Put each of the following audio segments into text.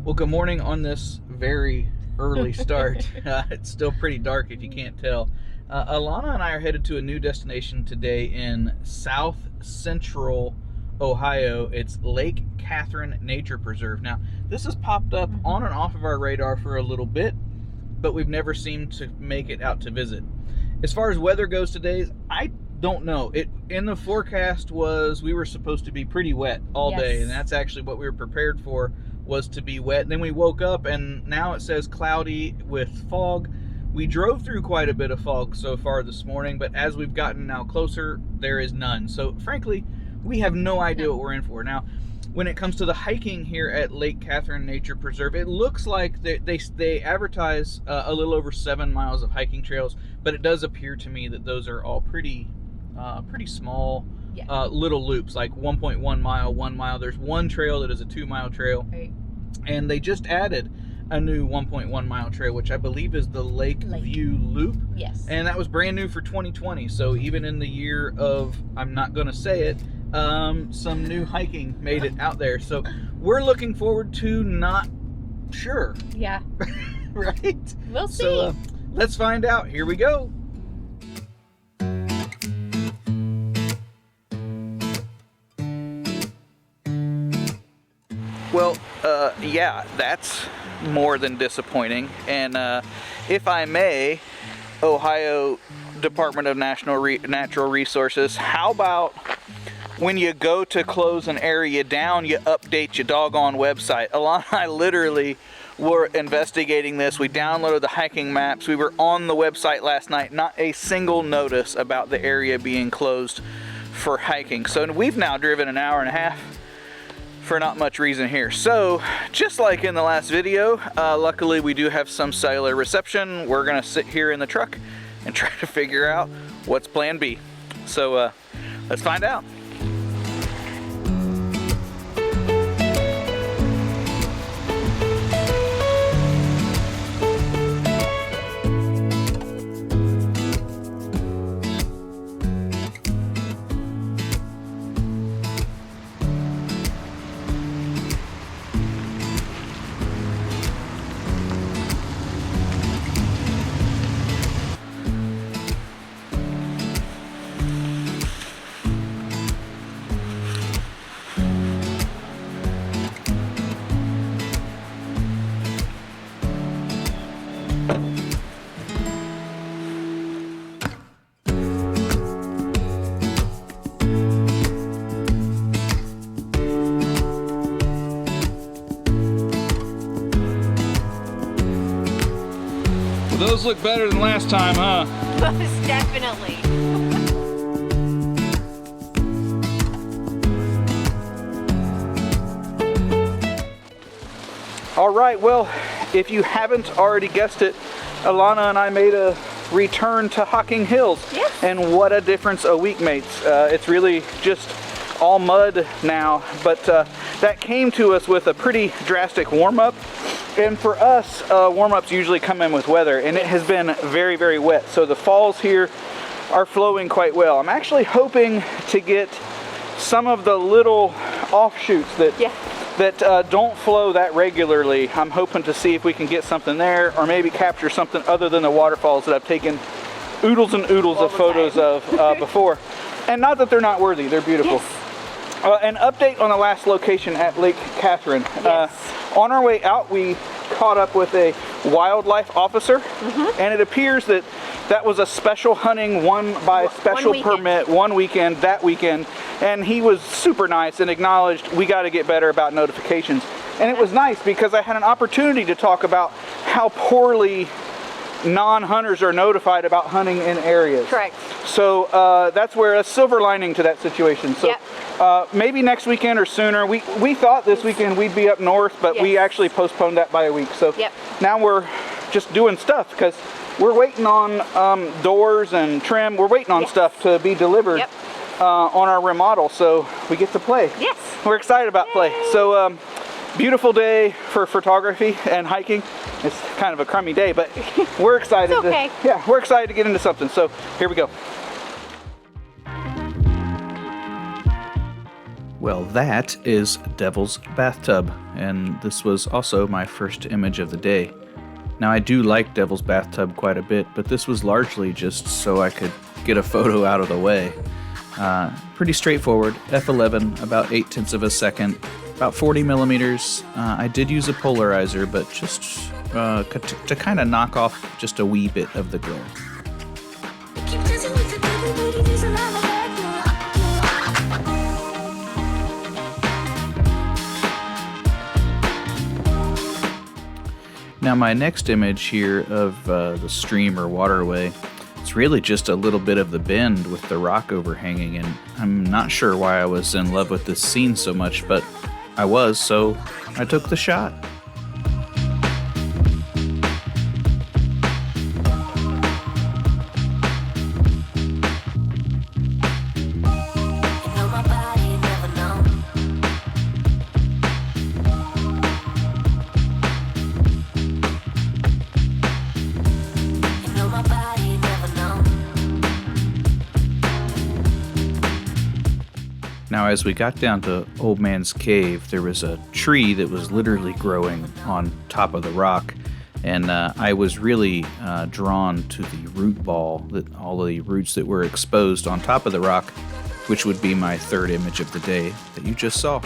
Well, good morning on this very early start. It's still pretty dark if you can't tell. Alana and I are headed to a new destination today in south central Ohio. It's Lake Catherine Nature Preserve. Now, this has popped up on and off of our radar for a little bit, but we've never seemed to make it out to visit. As far as weather goes today, I don't know. It in the forecast was we were supposed to be pretty wet all day, and that's actually what we were prepared for, was to be wet. And then we woke up and now it says cloudy with fog. We drove through quite a bit of fog so far this morning, but as we've gotten now closer, there is none. So frankly, we have no idea what we're in for. Now, when it comes to the hiking here at Lake Catherine Nature Preserve, it looks like they advertise a little over 7 miles of hiking trails, but it does appear to me that those are all pretty small little loops, like 1.1 mile, 1 mile. There's one trail that is a 2 mile trail, and they just added a new 1.1 mile trail, which I believe is the Lake View Loop. Yes. And that was brand new for 2020. So even in the year of, I'm not going to say it, some new hiking made it out there. So we're looking forward to, not sure. Yeah. Right? We'll see. So let's find out. Here we go. Well, yeah, that's more than disappointing. And if I may, Ohio Department of Natural Resources, how about when you go to close an area down, you update your doggone website? Alana and I literally were investigating this. We downloaded the hiking maps. We were on the website last night. Not a single notice about the area being closed for hiking. So we've now driven an hour and a half for not much reason here. So just like in the last video, luckily we do have some cellular reception. We're gonna sit here in the truck and try to figure out what's plan B. So let's find out. Those look better than last time, huh? Most definitely. All right, well, if you haven't already guessed it, Alana and I made a return to Hocking Hills. Yes. And what a difference a week makes. It's really just all mud now, but that came to us with a pretty drastic warm-up. And for us, warm-ups usually come in with weather, and it has been very, very wet. So the falls here are flowing quite well. I'm actually hoping to get some of the little offshoots that don't flow that regularly. I'm hoping to see if we can get something there, or maybe capture something other than the waterfalls that I've taken oodles and oodles of photos of before. And not that they're not worthy, they're beautiful. Yes. An update on the last location at Lake Catherine. Yes. On our way out, we caught up with a wildlife officer, and it appears that that was a special hunting, special permit, one weekend, that weekend, and he was super nice and acknowledged we got to get better about notifications. And it was nice because I had an opportunity to talk about how poorly non-hunters are notified about hunting in areas. Correct. So that's where a silver lining to that situation. So maybe next weekend or sooner. We thought this weekend we'd be up north, but we actually postponed that by a week. So now we're just doing stuff because we're waiting on doors and trim. We're waiting on stuff to be delivered on our remodel, so we get to play. Yes. We're excited about play. So beautiful day for photography and hiking. It's kind of a crummy day, but we're excited. It's okay. We're excited to get into something. So here we go. Well, that is Devil's Bathtub, and this was also my first image of the day. Now, I do like Devil's Bathtub quite a bit, but this was largely just so I could get a photo out of the way. Pretty straightforward, f11, about 0.8 of a second, about 40 millimeters. I did use a polarizer, but just to kind of knock off just a wee bit of the glare. Now my next image here of the stream or waterway, it's really just a little bit of the bend with the rock overhanging, and I'm not sure why I was in love with this scene so much, but I was, so I took the shot. Now, as we got down to Old Man's Cave, there was a tree that was literally growing on top of the rock, and I was really drawn to the root ball, that all the roots that were exposed on top of the rock, which would be my third image of the day that you just saw.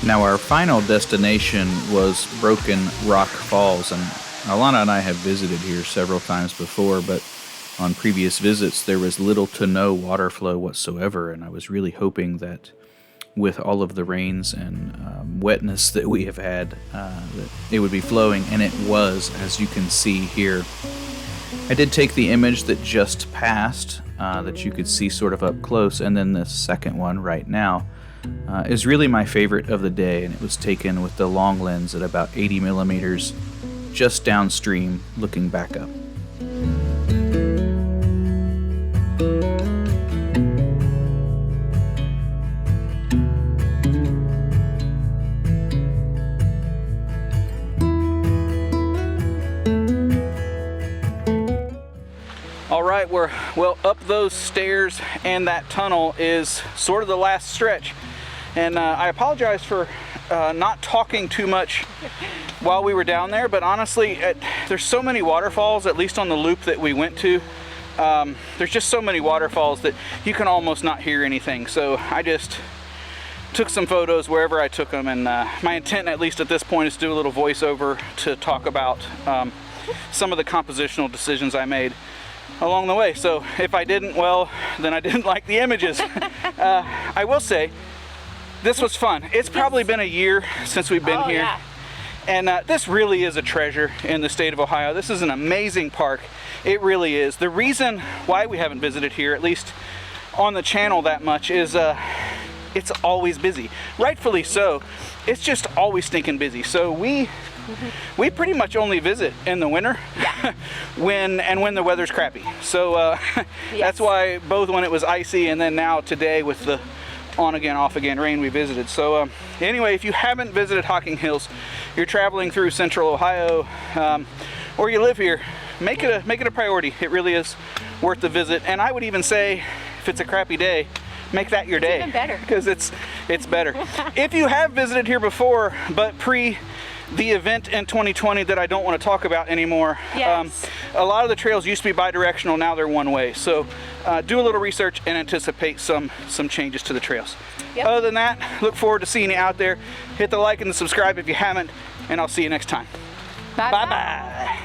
Now, our final destination was Broken Rock Falls, and Alana and I have visited here several times before, but on previous visits there was little to no water flow whatsoever, and I was really hoping that with all of the rains and wetness that we have had, that it would be flowing, and it was, as you can see here. I did take the image that just passed, that you could see sort of up close, and then the second one right now is really my favorite of the day, and it was taken with the long lens at about 80 millimeters, just downstream, looking back up. All right, we're well up those stairs, and that tunnel is sort of the last stretch. And I apologize for not talking too much while we were down there, but honestly, there's so many waterfalls, at least on the loop that we went to. There's just so many waterfalls that you can almost not hear anything. So I just took some photos wherever I took them, and my intent, at least at this point, is to do a little voiceover to talk about some of the compositional decisions I made along the way. So if I didn't, well, then I didn't like the images. I will say, this was fun. It's probably been a year since we've been here. Yeah. And this really is a treasure in the state of Ohio. This is an amazing park. It really is. The reason why we haven't visited here, at least on the channel that much, is it's always busy. Rightfully so. It's just always stinking busy. So we pretty much only visit in the winter, Yeah. when the weather's crappy. So Yes. that's why both when it was icy and then now today with the on again, off again, rain we visited. So anyway, if you haven't visited Hocking Hills, you're traveling through central Ohio, or you live here, make it a priority. It really is worth the visit. And I would even say, if it's a crappy day, make that your day. Even better. Because it's better. If you have visited here before, but pre the event in 2020 that I don't want to talk about anymore, Yes. a lot of the trails used to be bi-directional, now they're one way. So do a little research and anticipate some changes to the trails. Yep. Other than that, look forward to seeing you out there. Hit the like and the subscribe if you haven't, and I'll see you next time. Bye-bye. Bye-bye.